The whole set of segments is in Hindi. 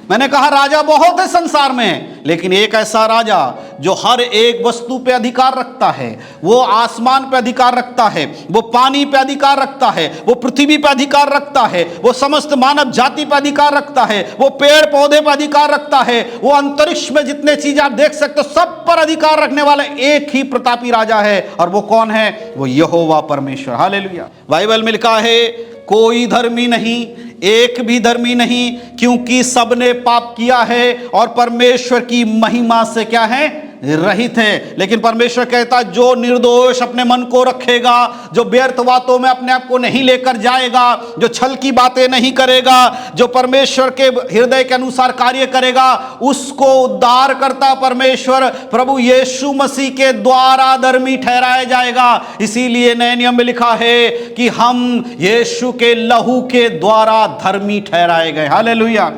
मैंने कहा राजा बहुत है संसार में, लेकिन एक ऐसा राजा जो हर एक वस्तु पे अधिकार रखता है, वो आसमान पे अधिकार रखता है, वो पानी पे अधिकार रखता है, वो पृथ्वी पे अधिकार रखता है, वो समस्त मानव जाति पे अधिकार रखता है, वो पेड़ पौधे पे अधिकार रखता है, वो अंतरिक्ष में जितने चीज आप देख सकते हो सब पर अधिकार रखने वाला एक ही प्रतापी राजा है, और वो कौन है? वो यहोवा परमेश्वर। हालेलुया। बाइबल में लिखा है कोई धर्मी नहीं, एक भी धर्मी नहीं, क्योंकि सबने पाप किया है और परमेश्वर की महिमा से क्या है? रहित है। लेकिन परमेश्वर कहता जो निर्दोष अपने मन को रखेगा, जो व्यर्थ बातों में अपने आप को नहीं लेकर जाएगा, जो छल की बातें नहीं करेगा, जो परमेश्वर के हृदय के अनुसार कार्य करेगा, उसको उद्धार करता परमेश्वर प्रभु यीशु मसीह के द्वारा धर्मी ठहराया जाएगा। इसीलिए नए नियम में लिखा है कि हम यीशु के लहू के द्वारा धर्मी ठहराए गए। हालेलुया।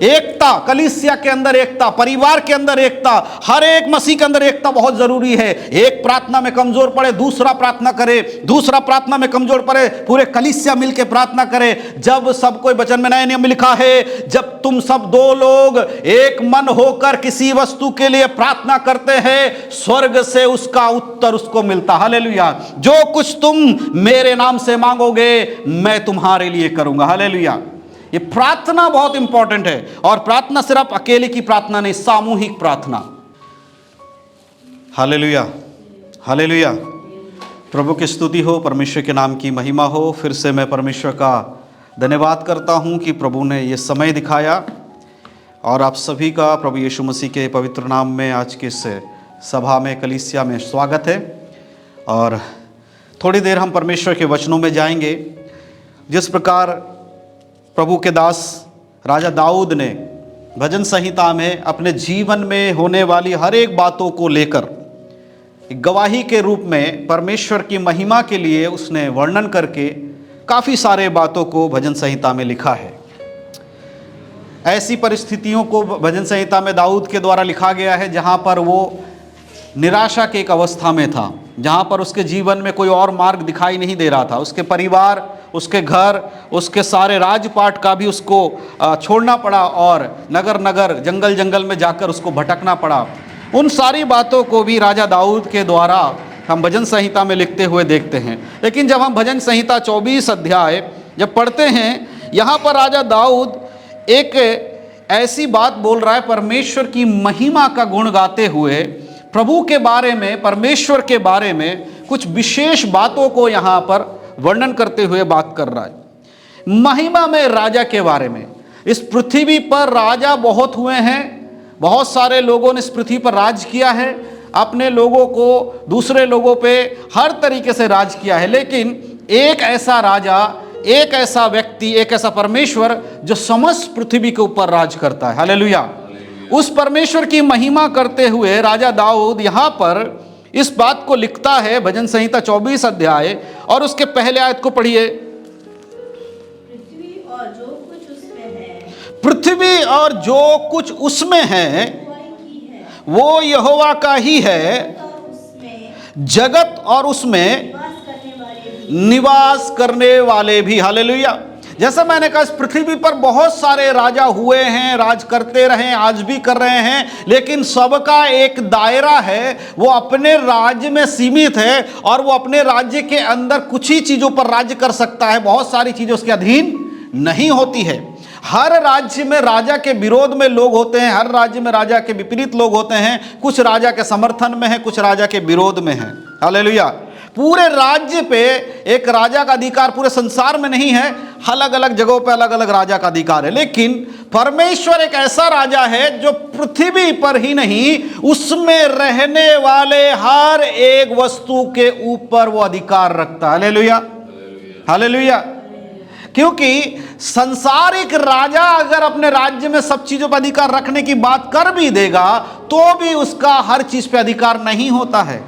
एकता, कलीसिया के अंदर एकता, परिवार के अंदर एकता, हर एक मसीह के अंदर एकता बहुत जरूरी है। एक प्रार्थना में कमजोर पड़े दूसरा प्रार्थना करे, दूसरा प्रार्थना में कमजोर पड़े पूरे कलीसिया मिलकर प्रार्थना करे। जब सब कोई, वचन में नए नियम में लिखा है जब तुम सब दो लोग एक मन होकर किसी वस्तु के लिए प्रार्थना करते हैं, स्वर्ग से उसका उत्तर उसको मिलता। हालेलुया। जो कुछ तुम मेरे नाम से मांगोगे मैं तुम्हारे लिए करूंगा। हालेलुया। ये प्रार्थना बहुत इंपॉर्टेंट है, और प्रार्थना सिर्फ अकेले की प्रार्थना नहीं, सामूहिक प्रार्थना। हालेलुया। हालेलुया। प्रभु की स्तुति हो, परमेश्वर के नाम की महिमा हो। फिर से मैं परमेश्वर का धन्यवाद करता हूं कि प्रभु ने ये समय दिखाया, और आप सभी का प्रभु यीशु मसीह के पवित्र नाम में आज के इस सभा में, कलीसिया में स्वागत है। और थोड़ी देर हम परमेश्वर के वचनों में जाएंगे। जिस प्रकार प्रभु के दास राजा दाऊद ने भजन संहिता में अपने जीवन में होने वाली हर एक बातों को लेकर गवाही के रूप में परमेश्वर की महिमा के लिए उसने वर्णन करके काफ़ी सारे बातों को भजन संहिता में लिखा है। ऐसी परिस्थितियों को भजन संहिता में दाऊद के द्वारा लिखा गया है जहाँ पर वो निराशा के एक अवस्था में था, जहाँ पर उसके जीवन में कोई और मार्ग दिखाई नहीं दे रहा था। उसके परिवार, उसके घर, उसके सारे राजपाट का भी उसको छोड़ना पड़ा, और नगर नगर, जंगल जंगल में जाकर उसको भटकना पड़ा। उन सारी बातों को भी राजा दाऊद के द्वारा हम भजन संहिता में लिखते हुए देखते हैं। लेकिन जब हम भजन संहिता 24 अध्याय जब पढ़ते हैं, यहाँ पर राजा दाऊद एक ऐसी बात बोल रहा है, परमेश्वर की महिमा का गुण गाते हुए प्रभु के बारे में, परमेश्वर के बारे में कुछ विशेष बातों को यहाँ पर वर्णन करते हुए बात कर रहा है। महिमा में राजा के बारे में। इस पृथ्वी पर राजा बहुत हुए हैं, बहुत सारे लोगों ने इस पृथ्वी पर राज किया है, अपने लोगों को दूसरे लोगों पे हर तरीके से राज किया है। लेकिन एक ऐसा राजा, एक ऐसा व्यक्ति, एक ऐसा परमेश्वर जो समस्त पृथ्वी के ऊपर राज करता है। हालेलुया। उस परमेश्वर की महिमा करते हुए राजा दाऊद यहाँ पर इस बात को लिखता है, भजन संहिता 24 अध्याय और उसके पहले आयत को पढ़िए। पृथ्वी और जो कुछ उसमें है, पृथ्वी और जो कुछ उसमें है वो यहोवा का ही है, जगत और उसमें निवास करने वाले भी। हालेलुया। जैसा मैंने कहा, इस पृथ्वी पर बहुत सारे राजा हुए हैं, राज करते रहे, आज भी कर रहे हैं, लेकिन सबका एक दायरा है, वो अपने राज्य में सीमित है, और वो अपने राज्य के अंदर कुछ ही चीज़ों पर राज्य कर सकता है, बहुत सारी चीज़ें उसके अधीन नहीं होती है। हर राज्य में राजा के विरोध में लोग होते हैं, हर राज्य में राजा के विपरीत लोग होते हैं, कुछ राजा के समर्थन में है, कुछ राजा के विरोध में है। हालेलुया। पूरे राज्य पे एक राजा का अधिकार पूरे संसार में नहीं है, अलग अलग जगहों पे अलग अलग राजा का अधिकार है। लेकिन परमेश्वर एक ऐसा राजा है जो पृथ्वी पर ही नहीं, उसमें रहने वाले हर एक वस्तु के ऊपर वो अधिकार रखता है। हालेलुया। हालेलुया। क्योंकि संसारिक राजा अगर अपने राज्य में सब चीजों पर अधिकार रखने की बात कर भी देगा तो भी उसका हर चीज पे अधिकार नहीं होता है।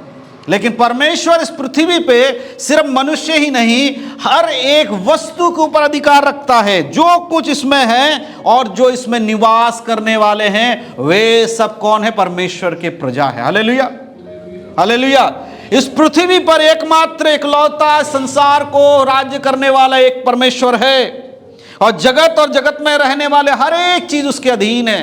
लेकिन परमेश्वर इस पृथ्वी पे सिर्फ मनुष्य ही नहीं, हर एक वस्तु के ऊपर अधिकार रखता है। जो कुछ इसमें है और जो इसमें निवास करने वाले हैं वे सब कौन है? परमेश्वर के प्रजा है। हालेलुया। हालेलुया। इस पृथ्वी पर एकमात्र इकलौता संसार को राज्य करने वाला एक परमेश्वर है, और जगत में रहने वाले हर एक चीज उसके अधीन है।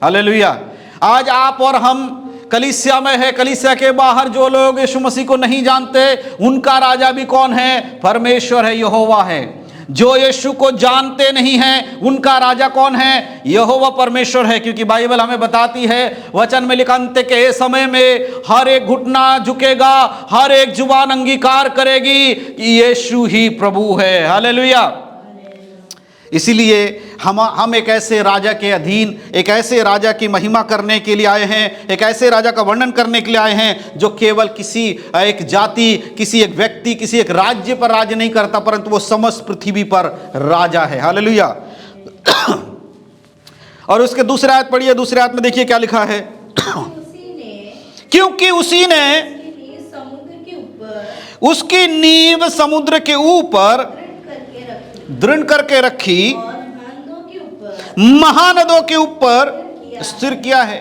हालेलुया। आज आप और हम कलीसिया में है, कलीसिया के बाहर जो लोग यीशु मसीह को नहीं जानते, उनका राजा भी कौन है? परमेश्वर है, यहोवा है। जो यीशु को जानते नहीं हैं, उनका राजा कौन है? यहोवा परमेश्वर है। क्योंकि बाइबल हमें बताती है, वचन में लिखा, अंत के समय में हर एक घुटना झुकेगा, हर एक जुबान अंगीकार करेगी कि यीशु ही प्रभु है। हालेलुया। इसीलिए हम एक ऐसे राजा के अधीन, एक ऐसे राजा की महिमा करने के लिए आए हैं, एक ऐसे राजा का वर्णन करने के लिए आए हैं जो केवल किसी एक जाति, किसी एक व्यक्ति, किसी एक राज्य पर राज नहीं करता, परंतु वो समस्त पृथ्वी पर राजा है। हालेलुया। और उसके दूसरे आयत पढ़िए, दूसरे आयत में देखिए क्या लिखा है। क्योंकि उसी ने उसकी नींव समुद्र के ऊपर दृढ़ करके रखी, महानदों के ऊपर स्थिर किया है।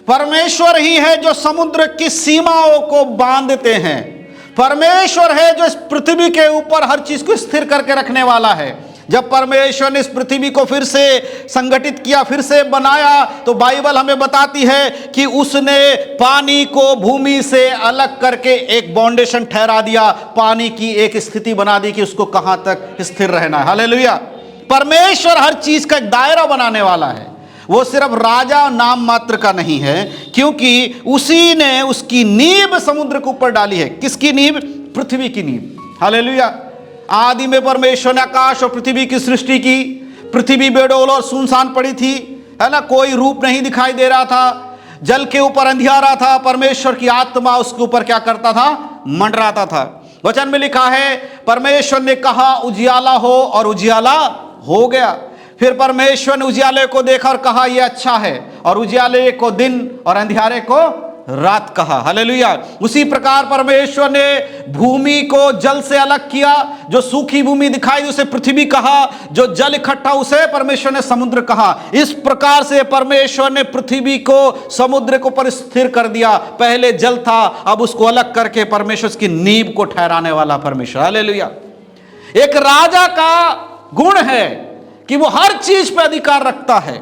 परमेश्वर ही है जो समुद्र की सीमाओं को बांधते हैं। परमेश्वर है जो इस पृथ्वी के ऊपर हर चीज को स्थिर करके रखने वाला है। जब परमेश्वर ने इस पृथ्वी को फिर से संगठित किया, फिर से बनाया, तो बाइबल हमें बताती है कि उसने पानी को भूमि से अलग करके एक बाउंडेशन ठहरा दिया, पानी की एक स्थिति बना दी कि उसको कहां तक स्थिर रहना है। हालेलुया। परमेश्वर हर चीज का एक दायरा बनाने वाला है। वो सिर्फ राजा नाम मात्र का नहीं है, क्योंकि उसी ने उसकी नींव समुद्र के ऊपर डाली है। किसकी नींव? पृथ्वी की नींव। हालेलुया। आदि में परमेश्वर ने आकाश और पृथ्वी की सृष्टि की। पृथ्वी बेडौल और सुनसान पड़ी थी, है ना, कोई रूप नहीं दिखाई दे रहा था। जल के ऊपर अंधियारा था। परमेश्वर की आत्मा उसके ऊपर क्या करता था? मंडराता था। वचन में लिखा है, परमेश्वर ने कहा उजियाला हो, और उजियाला हो गया। फिर परमेश्वर ने उजियाले को देखा और कहा यह अच्छा है, और उजियाले को दिन और अंधियारे को रात कहा। हालेलुया। उसी प्रकार परमेश्वर ने भूमि को जल से अलग किया। जो सूखी भूमि दिखाई उसे पृथ्वी कहा, जो जल इकट्ठा उसे परमेश्वर ने समुद्र कहा। इस प्रकार से परमेश्वर ने पृथ्वी को समुद्र के ऊपर स्थिर कर दिया। पहले जल था, अब उसको अलग करके परमेश्वर की नींव को ठहराने वाला परमेश्वर। हालेलुया। एक राजा का गुण है कि वो हर चीज पर अधिकार रखता है,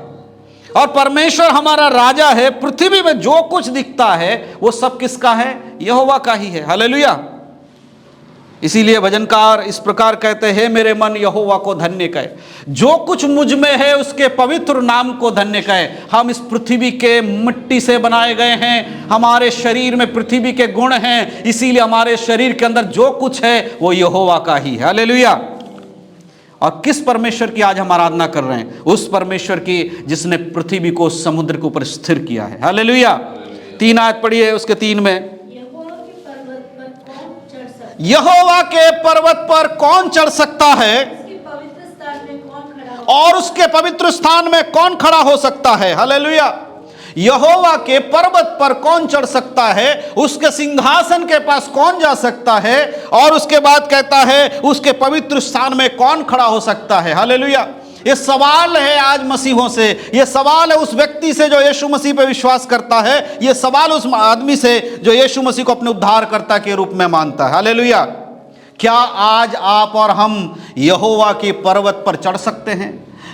और परमेश्वर हमारा राजा है। पृथ्वी में जो कुछ दिखता है वो सब किसका है? यहोवा का ही है। हालेलुया। इसीलिए भजनकार इस प्रकार कहते हैं, मेरे मन यहोवा को धन्य कहे, जो कुछ मुझ में है उसके पवित्र नाम को धन्य कहे। हम इस पृथ्वी के मिट्टी से बनाए गए हैं, हमारे शरीर में पृथ्वी के गुण हैं, इसीलिए हमारे शरीर के अंदर जो कुछ है वो यहोवा का ही है। हालेलुया। और किस परमेश्वर की आज हम आराधना कर रहे हैं? उस परमेश्वर की जिसने पृथ्वी को समुद्र के ऊपर स्थिर किया है। हालेलुया। 3 आयत पढ़िए, उसके 3 में, यहोवा के पर्वत पर कौन चढ़ सकता है, और उसके पवित्र स्थान में कौन खड़ा हो सकता है? हालेलुया। यहोवा के पर्वत पर कौन चढ़ सकता है, उसके सिंहासन के पास कौन जा सकता है, और उसके बाद कहता है उसके पवित्र स्थान में कौन खड़ा हो सकता है। हालेलुया। ये सवाल है आज मसीहों से, ये सवाल है उस व्यक्ति से जो यीशु मसीह पर विश्वास करता है, ये सवाल उस आदमी से जो यीशु मसीह को अपने उद्धारकर्ता के रूप में मानता है। हालेलुया। क्या आज आप और हम यहोवा के पर्वत पर चढ़ सकते हैं?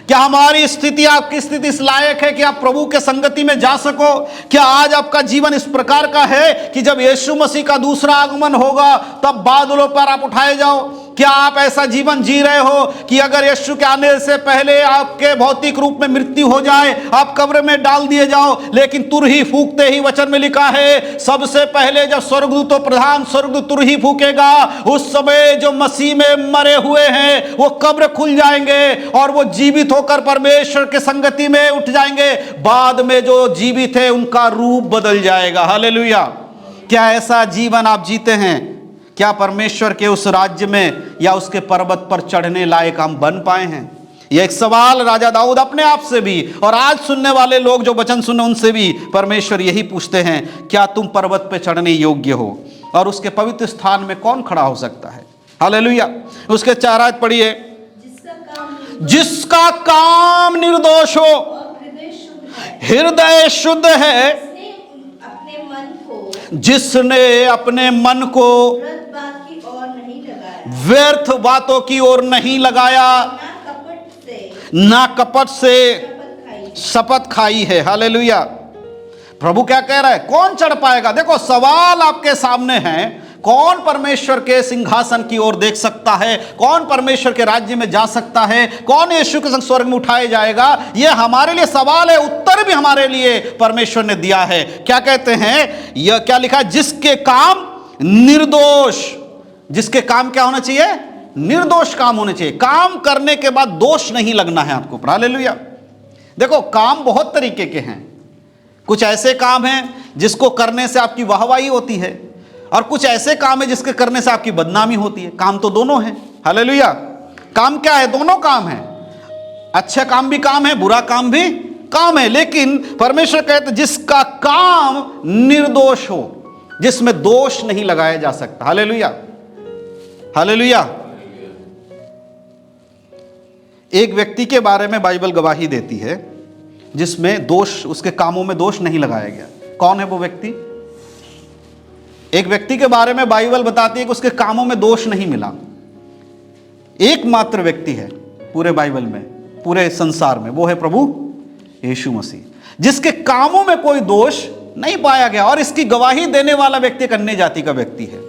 क्या हमारी स्थिति, आपकी स्थिति इस लायक है कि आप प्रभु के संगति में जा सको? क्या आज आपका जीवन इस प्रकार का है कि जब यीशु मसीह का दूसरा आगमन होगा तब बादलों पर आप उठाए जाओ? क्या आप ऐसा जीवन जी रहे हो कि अगर यीशु के आने से पहले आपके भौतिक रूप में मृत्यु हो जाए, आप कब्र में डाल दिए जाओ, लेकिन तुरही फूंकते ही वचन में लिखा है सबसे पहले जब स्वर्गदूतों प्रधान स्वर्गदूत तुरही फूंकेगा, उस समय जो मसीह में मरे हुए हैं वो कब्र खुल जाएंगे और वो जीवित होकर परमेश्वर के संगति में उठ जाएंगे। बाद में जो जीवित है उनका रूप बदल जाएगा। हालेलुया। क्या ऐसा जीवन आप जीते हैं? क्या परमेश्वर के उस राज्य में या उसके पर्वत पर चढ़ने लायक हम बन पाए हैं? यह एक सवाल राजा दाऊद अपने आप से भी और आज सुनने वाले लोग जो वचन सुने उनसे भी परमेश्वर यही पूछते हैं, क्या तुम पर्वत पे चढ़ने योग्य हो? और उसके पवित्र स्थान में कौन खड़ा हो सकता है? हालेलुया। उसके 4 आयत पढ़िए, जिसका काम निर्दोष हो, हृदय शुद्ध है, जिसने अपने मन को व्यर्थ बातों की ओर नहीं लगाया, ना कपट से शपथ खाई शपथ खाई है। हालेलुया। प्रभु क्या कह रहा है? कौन चढ़ पाएगा? देखो सवाल आपके सामने है, कौन परमेश्वर के सिंहासन की ओर देख सकता है? कौन परमेश्वर के राज्य में जा सकता है? कौन यीशु के संग स्वर्ग में उठाया जाएगा? यह हमारे लिए सवाल है, उत्तर भी हमारे लिए परमेश्वर ने दिया है। क्या कहते हैं? यह क्या लिखा है? जिसके काम निर्दोष, जिसके काम क्या होना चाहिए? निर्दोष काम होने चाहिए। काम करने के बाद दोष नहीं लगना है आपको। हालेलुया। देखो काम बहुत तरीके के हैं। कुछ ऐसे काम हैं जिसको करने से आपकी वाहवाही होती है, और कुछ ऐसे काम है जिसके करने से आपकी बदनामी होती है। काम तो दोनों है। हालेलुया। काम क्या है? दोनों काम है। अच्छा काम भी काम है, बुरा काम भी काम है। लेकिन परमेश्वर कहते जिसका काम निर्दोष हो, जिसमें दोष नहीं लगाया जा सकता। हालेलुया। हालेलुया। एक व्यक्ति के बारे में बाइबल गवाही देती है जिसमें दोष, उसके कामों में दोष नहीं लगाया गया। कौन है वो व्यक्ति? एक व्यक्ति के बारे में बाइबल बताती है कि उसके कामों में दोष नहीं मिला। एकमात्र व्यक्ति है पूरे बाइबल में, पूरे संसार में, वो है प्रभु यीशु मसीह, जिसके कामों में कोई दोष नहीं पाया गया। और इसकी गवाही देने वाला व्यक्ति एक अन्य जाति का व्यक्ति है,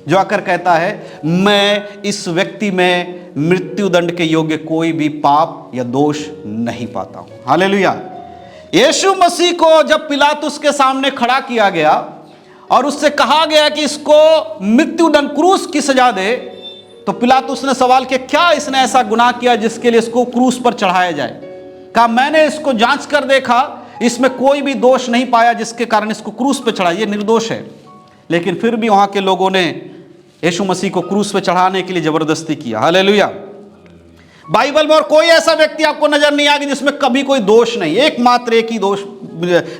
जो आकर कहता है मैं इस व्यक्ति में मृत्यु दंड के योग्य कोई भी पाप या दोष नहीं पाता हूं। हालेलुया। यीशु मसीह को जब पिलातुस के सामने खड़ा किया गया और उससे कहा गया कि इसको मृत्यु दंड, क्रूस की सजा दे, तो पिलातुस ने सवाल किया क्या इसने ऐसा गुनाह किया जिसके लिए इसको क्रूस पर चढ़ाया जाए? कहा मैंने इसको जांच कर देखा, इसमें कोई भी दोष नहीं पाया जिसके कारण इसको क्रूस पर चढ़ाया, ये निर्दोष है। लेकिन फिर भी वहां के लोगों ने यीशु मसीह को क्रूस पर चढ़ाने के लिए जबरदस्ती किया। हालेलुया। बाइबल में और कोई ऐसा व्यक्ति आपको नजर नहीं आएगा जिसमें कभी कोई दोष नहीं। एकमात्र एक ही दोष,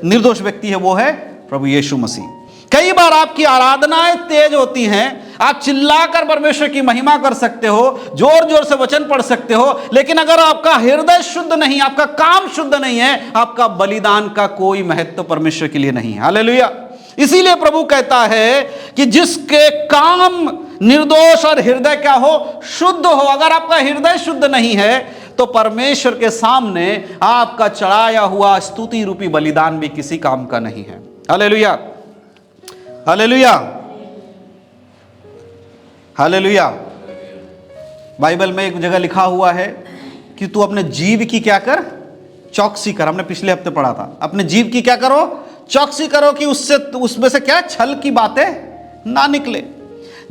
निर्दोष व्यक्ति है, वो है प्रभु यीशु मसीह। कई बार आपकी आराधनाएं तेज होती हैं, आप चिल्लाकर परमेश्वर की महिमा कर सकते हो, जोर जोर से वचन पढ़ सकते हो, लेकिन अगर आपका हृदय शुद्ध नहीं, आपका काम शुद्ध नहीं है, आपका बलिदान का कोई महत्व परमेश्वर के लिए नहीं है। हालेलुया। इसीलिए प्रभु कहता है कि जिसके काम निर्दोष और हृदय क्या हो? शुद्ध हो। अगर आपका हृदय शुद्ध नहीं है तो परमेश्वर के सामने आपका चढ़ाया हुआ स्तुति रूपी बलिदान भी किसी काम का नहीं है। हालेलुया। हालेलुया। हालेलुया। बाइबल में एक जगह लिखा हुआ है कि तू अपने जीव की क्या कर? चौकसी कर। हमने पिछले हफ्ते पढ़ा था, अपने जीव की क्या करो? चौकसी करो कि उसमें से क्या छल की बातें ना निकले।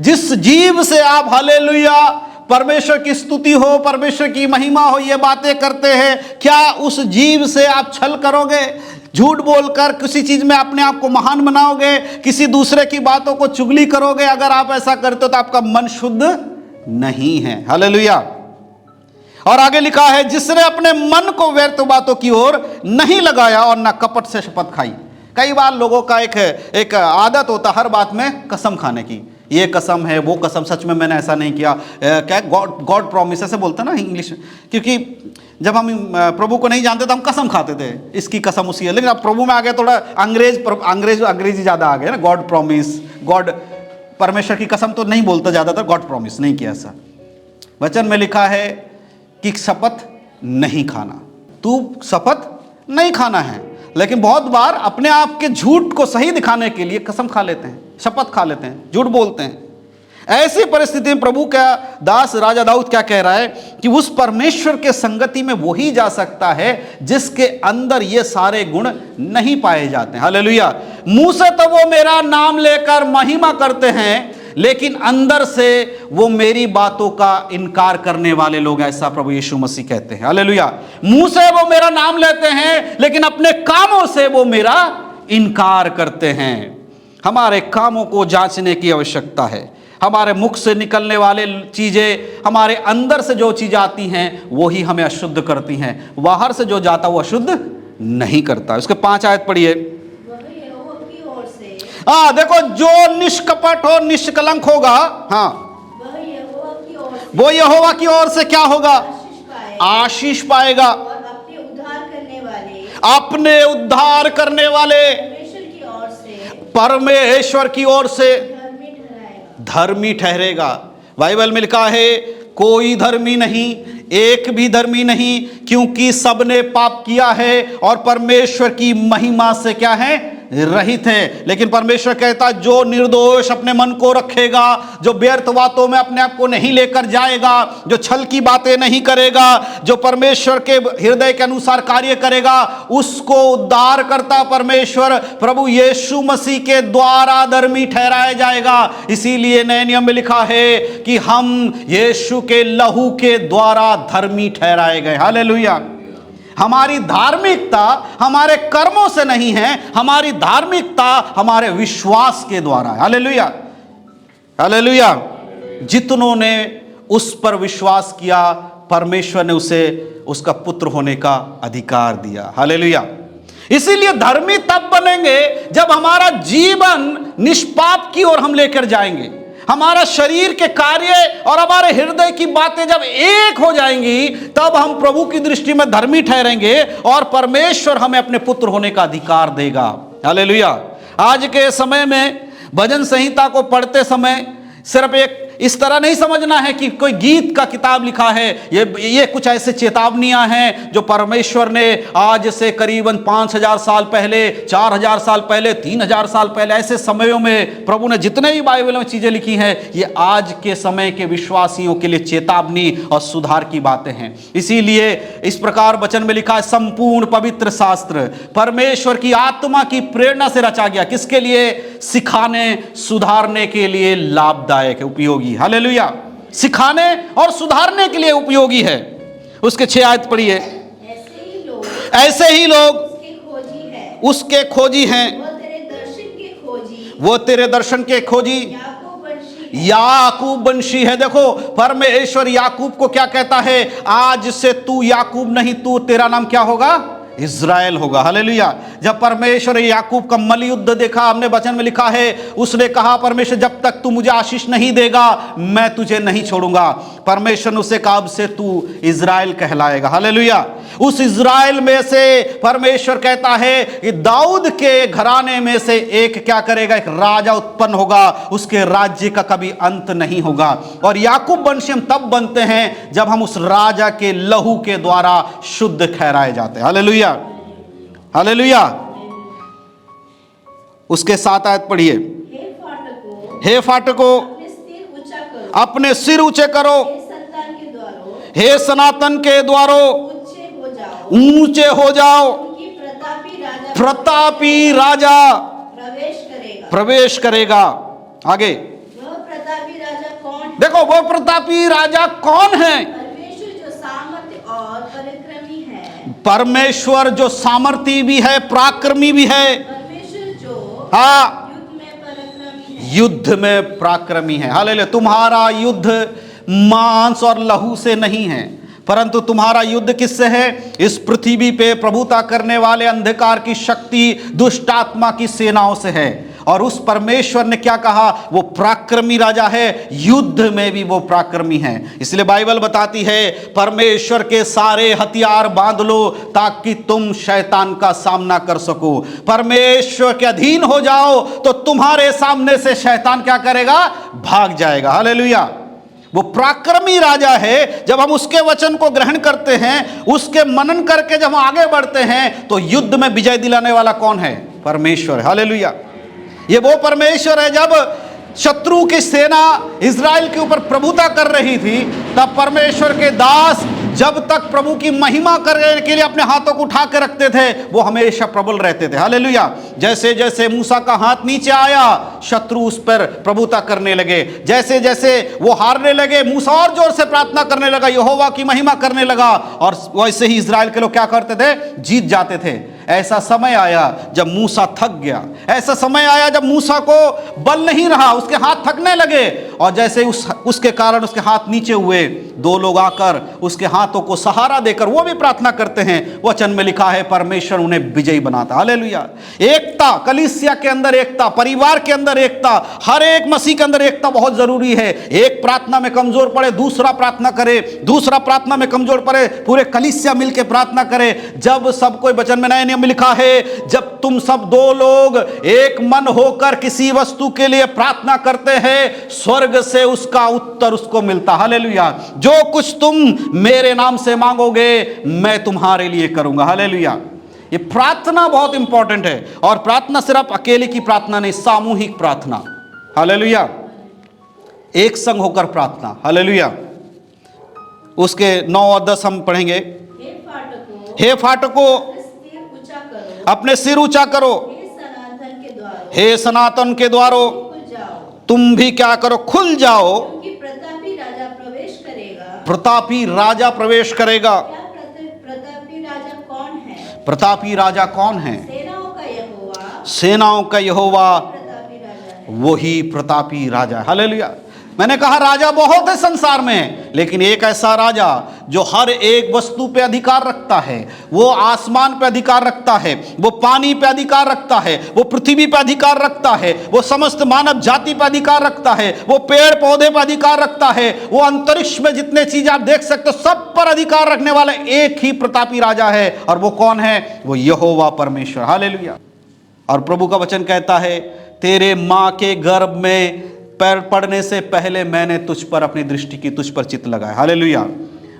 जिस जीव से आप हालेलुया परमेश्वर की स्तुति हो, परमेश्वर की महिमा हो, ये बातें करते हैं, क्या उस जीव से आप छल करोगे? झूठ बोलकर किसी चीज में अपने आप को महान बनाओगे? किसी दूसरे की बातों को चुगली करोगे? अगर आप ऐसा करते हो तो आपका मन शुद्ध नहीं है। हालेलुया। और आगे लिखा है जिसने अपने मन को व्यर्थ बातों की ओर नहीं लगाया और ना कपट से शपथ खाई। कई बार लोगों का एक आदत होता है हर बात में कसम खाने की। ये कसम है, वो कसम, सच में मैंने ऐसा नहीं किया। क्या गॉड प्रॉमिस ऐसे बोलते हैं ना इंग्लिश, क्योंकि जब हम प्रभु को नहीं जानते तो हम कसम खाते थे, इसकी कसम उसी है। लेकिन अब प्रभु में आ गया थोड़ा अंग्रेजी ज़्यादा आ गया ना। गॉड प्रॉमिस, गॉड, परमेश्वर की कसम तो नहीं बोलता ज़्यादातर, गॉड प्रॉमिस नहीं किया ऐसा। वचन में लिखा है कि शपथ नहीं खाना, तू शपथ नहीं खाना है। लेकिन बहुत बार अपने आप के झूठ को सही दिखाने के लिए कसम खा लेते हैं, शपथ खा लेते हैं, झूठ बोलते हैं। ऐसी परिस्थिति में प्रभु का दास राजा दाऊद क्या कह रहा है कि उस परमेश्वर के संगति में वही जा सकता है जिसके अंदर ये सारे गुण नहीं पाए जाते हैं। हालेलुया। मुंह से तो वो मेरा नाम लेकर महिमा करते हैं, लेकिन अंदर से वो मेरी बातों का इनकार करने वाले लोग, ऐसा प्रभु यीशु मसीह कहते हैं। हालेलुया। मुंह से वो मेरा नाम लेते हैं, लेकिन अपने कामों से वो मेरा इनकार करते हैं। हमारे कामों को जांचने की आवश्यकता है। हमारे मुख से निकलने वाले चीजें, हमारे अंदर से जो चीजें आती हैं वो ही हमें अशुद्ध करती हैं। बाहर से जो जाता वो अशुद्ध नहीं करता। उसके 5 आयत पढ़िए। हाँ देखो, जो निष्कपट हो, निष्कलंक होगा, हाँ वो यहोवा की ओर से क्या होगा? आशीष पाएगा। और अपने उद्धार करने वाले परमेश्वर की ओर से धर्मी ठहरेगा। बाइबल में लिखा है कोई धर्मी नहीं, एक भी धर्मी नहीं, क्योंकि सबने पाप किया है और परमेश्वर की महिमा से क्या है, रहित है। लेकिन परमेश्वर कहता जो निर्दोष अपने मन को रखेगा, जो व्यर्थ बातों में अपने आप को नहीं लेकर जाएगा, जो छल की बातें नहीं करेगा, जो परमेश्वर के हृदय के अनुसार कार्य करेगा, उसको उद्धार करता परमेश्वर प्रभु यीशु मसीह के द्वारा धर्मी ठहराया जाएगा। इसीलिए नए नियम में लिखा है कि हम यीशु के लहू के द्वारा धर्मी ठहराए गए। हालेलुया। हमारी धार्मिकता हमारे कर्मों से नहीं है, हमारी धार्मिकता हमारे विश्वास के द्वारा है। Hallelujah, hallelujah. जितनों ने उस पर विश्वास किया, परमेश्वर ने उसे उसका पुत्र होने का अधिकार दिया। हालेलुया। इसीलिए धर्मी तब बनेंगे जब हमारा जीवन निष्पाप की ओर हम लेकर जाएंगे, हमारा शरीर के कार्य और हमारे हृदय की बातें जब एक हो जाएंगी, तब हम प्रभु की दृष्टि में धर्मी ठहरेंगे और परमेश्वर हमें अपने पुत्र होने का अधिकार देगा। हालेलुया। आज के समय में भजन संहिता को पढ़ते समय सिर्फ एक इस तरह नहीं समझना है कि कोई गीत का किताब लिखा है। ये कुछ ऐसे चेतावनियां हैं जो परमेश्वर ने आज से करीबन 5000 साल पहले, 4000 साल पहले, 3000 साल पहले ऐसे समयों में प्रभु ने जितने भी बाइबल में चीजें लिखी हैं, ये आज के समय के विश्वासियों के लिए चेतावनी और सुधार की बातें हैं। इसीलिए इस प्रकार वचन में लिखा है, संपूर्ण पवित्र शास्त्र परमेश्वर की आत्मा की प्रेरणा से रचा गया। किसके लिए? सिखाने, सुधारने के लिए लाभदायक है, उपयोगी। हालेलुया। सिखाने और सुधारने के लिए उपयोगी है। उसके 6 आयत पढ़िए। ऐसे ही लोग उसके खोजी हैं, वो तेरे दर्शन के खोजी याकूब वंशी है। देखो, परमेश्वर याकूब को क्या कहता है? आज से तू याकूब नहीं, तू तेरा नाम क्या होगा? इज़राइल होगा। हालेलुया। जब परमेश्वर याकूब का मल्लयुद्ध देखा, हमने वचन में लिखा है, उसने कहा परमेश्वर जब तक तू मुझे आशीष नहीं देगा मैं तुझे नहीं छोड़ूंगा। परमेश्वर ने उसे कहा अब से तू इज़राइल कहलाएगा। हालेलुया। उस इज़राइल में से परमेश्वर कहता है कि दाऊद के घराने में से एक क्या करेगा? एक राजा उत्पन्न होगा, उसके राज्य का कभी अंत नहीं होगा। और याकूब वंशी हम तब बनते हैं जब हम उस राजा के लहू के द्वारा शुद्ध ठहराए जाते हैं। Hallelujah, hallelujah. उसके 7 आयत पढ़िए। हे फाटको अपने सिर ऊंचे करो, हे सनातन के द्वारों ऊंचे हो जाओ, प्रतापी राजा प्रवेश करेगा। आगे वह प्रतापी राजा कौन है? देखो, वो प्रतापी राजा कौन है? परमेश्वर जो सामर्थ्य और पराक्रमी है। परमेश्वर जो सामर्थी भी है, पराक्रमी भी है। परमेश्वर जो हाँ, युद्ध में पराक्रमी है। युद्ध में पराक्रमी है। हालेलुया। तुम्हारा युद्ध मांस और लहू से नहीं है, परंतु तुम्हारा युद्ध किससे है? इस पृथ्वी पे प्रभुता करने वाले अंधकार की शक्ति, दुष्ट आत्मा की सेनाओं से है। और उस परमेश्वर ने क्या कहा? वो पराक्रमी राजा है, युद्ध में भी वो पराक्रमी है। इसलिए बाइबल बताती है परमेश्वर के सारे हथियार बांध लो ताकि तुम शैतान का सामना कर सको। परमेश्वर के अधीन हो जाओ तो तुम्हारे सामने से शैतान क्या करेगा? भाग जाएगा। हालेलुया। वो पराक्रमी राजा है। जब हम उसके वचन को ग्रहण करते हैं, उसके मनन करके जब हम आगे बढ़ते हैं, तो युद्ध में विजय दिलाने वाला कौन है? परमेश्वर। हालेलुया। ये वो परमेश्वर है। जब शत्रु की सेना इज़राइल के ऊपर प्रभुता कर रही थी, तब परमेश्वर के दास जब तक प्रभु की महिमा करने के लिए अपने हाथों को उठा के रखते थे, वो हमेशा प्रबल रहते थे। हालेलुया। जैसे जैसे मूसा का हाथ नीचे आया, शत्रु उस पर प्रभुता करने लगे। जैसे जैसे वो हारने लगे, मूसा और जोर से प्रार्थना करने लगा, यहोवा की महिमा करने लगा, और वैसे ही इज़राइल के लोग क्या करते थे? जीत जाते थे। ऐसा समय आया जब मूसा थक गया, ऐसा समय आया जब मूसा को बल नहीं रहा, उसके हाथ थकने लगे, और जैसे उसके कारण उसके हाथ नीचे हुए, 2 लोग आकर उसके हाथों को सहारा देकर वो भी प्रार्थना करते हैं। वचन में लिखा है परमेश्वर उन्हें विजयी बनाता। हालेलुया। एक एकता, कलीसिया के अंदर एकता, परिवार के अंदर एकता, हर एक मसीह के अंदर एकता बहुत जरूरी है। एक प्रार्थना में कमजोर पड़े दूसरा प्रार्थना करे, दूसरा प्रार्थना में कमजोर पड़े पूरे कलीसिया मिलकर प्रार्थना करे। जब सब कोई वचन में नए नियम में लिखा है, जब तुम सब दो लोग एक मन होकर किसी वस्तु के लिए प्रार्थना करते हैं, स्वर्ग से उसका उत्तर उसको मिलता। हालेलुया। जो कुछ तुम मेरे नाम से मांगोगे मैं तुम्हारे लिए करूंगा। हालेलुया। ये प्रार्थना बहुत इंपॉर्टेंट है, और प्रार्थना सिर्फ अकेले की प्रार्थना नहीं, सामूहिक प्रार्थना। हालेलुया। एक संग होकर प्रार्थना। हालेलुया। उसके 9 और 10 हम पढ़ेंगे। हे फाटकों अपने सिर ऊंचा करो, हे सनातन के द्वारों तुम भी क्या करो, खुल जाओ, क्योंकि प्रतापी राजा प्रवेश करेगा। प्रतापी राजा प्रवेश करेगा। क्या प्रतापी राजा कौन है? प्रतापी राजा कौन है? सेनाओं का यहोवा, सेनाओं का यहोवा प्रतापी राजा है। वही प्रतापी राजा है। हालेलुया। मैंने कहा राजा बहुत है संसार में, लेकिन एक ऐसा राजा जो हर एक वस्तु पे अधिकार रखता है, वो आसमान पे अधिकार रखता है, वो पानी पे अधिकार रखता है, वो पृथ्वी पे अधिकार रखता है, वो समस्त मानव जाति पे अधिकार रखता है, वो पेड़ पौधे पे अधिकार रखता है, वो अंतरिक्ष में जितने चीज आप देख सकते हो सब पर अधिकार रखने वाला एक ही प्रतापी राजा है। और वो कौन है? वो यहोवा परमेश्वर। हालेलुया। और प्रभु का वचन कहता है, तेरे मां के गर्भ में पैर पड़ने से पहले मैंने तुझ पर अपनी दृष्टि की, तुझ पर चित्त लगाया। हालेलुया।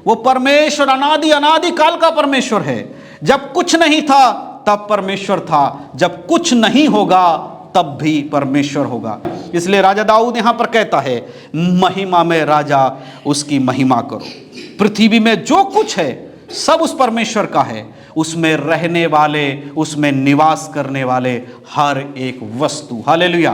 वो परमेश्वर अनादि अनादि काल का परमेश्वर है। जब कुछ नहीं था तब परमेश्वर था, जब कुछ नहीं होगा तब भी परमेश्वर होगा। इसलिए राजा दाऊद यहां पर कहता है, महिमा में राजा उसकी महिमा करो। पृथ्वी में जो कुछ है सब उस परमेश्वर का है, उसमें रहने वाले, उसमें निवास करने वाले हर एक वस्तु। हालेलुया।